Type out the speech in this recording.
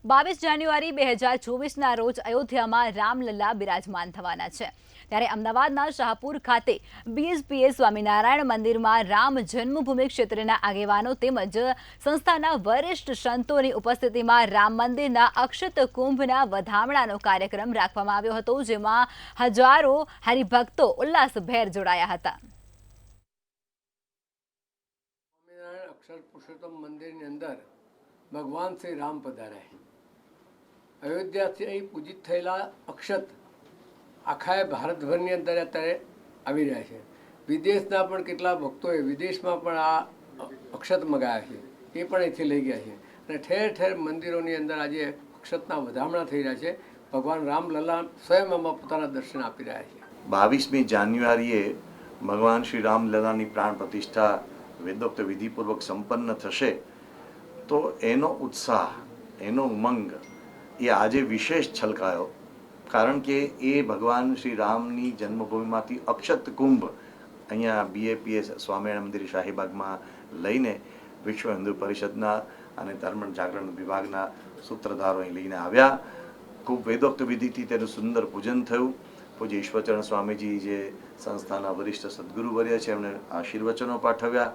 22 જાન્યુઆરી 2024ના રોજ અયોધ્યામાં રામલલ્લા બિરાજમાન થવાના છે। ત્યારે અમદાવાદના શાહપુર ખાતે બીએસપીએ સ્વામિનારાયણ મંદિરમાં રામ જન્મભૂમિ ક્ષેત્રના આગેવાનો તેમજ સંસ્થાના વરિષ્ઠ સંતોની ઉપસ્થિતિમાં રામ મંદિરના અક્ષત કુંભના વધામણાનો કાર્યક્રમ રાખવામાં આવ્યો હતો, જેમાં હજારો હરિભક્તો ઉલ્લાસભેર જોડાયા હતા। સ્વામિનારાયણ અક્ષર પુરુષોત્તમ મંદિરની અંદર ભગવાન શ્રી રામ પધાર્યા। અયોધ્યાથી પૂજિત થયેલા અક્ષત આખા ભારતભરની અંદર અત્યારે આવી રહ્યા છે। વિદેશના પણ કેટલા ભક્તોએ વિદેશમાં પણ આ અક્ષત મગાવ્યા છે, એ પણ અહીંથી લઈ ગયા છે અને ઠેર ઠેર મંદિરોની અંદર આજે અક્ષતના વધામણા થઈ રહ્યા છે। ભગવાન રામલલ્લા સ્વયં આમાં પોતાના દર્શન આપી રહ્યા છે। 22મી જાન્યુઆરીએ ભગવાન શ્રી રામલલ્લાની પ્રાણ પ્રતિષ્ઠા વેદોક્ત વિધિપૂર્વક સંપન્ન થશે, તો એનો ઉત્સાહ, એનો ઉમંગ એ આજે વિશેષ છલકાયો, કારણ કે એ ભગવાન શ્રી રામની જન્મભૂમિમાંથી અક્ષત કુંભ અહીંયા બીએપીએસ સ્વામિનારાયણ મંદિર શાહીબાગમાં લઈને વિશ્વ હિન્દુ પરિષદના અને ધર્મ જાગરણ વિભાગના સૂત્રધારો અહીં લઈને આવ્યા। ખૂબ વેદોક્ત વિધિથી તેનું સુંદર પૂજન થયું। પૂજ્ય ઈશ્વરચરણ સ્વામીજી જે સંસ્થાના વરિષ્ઠ સદગુરુવર્ય છે, એમણે આશીર્વચનો પાઠવ્યા।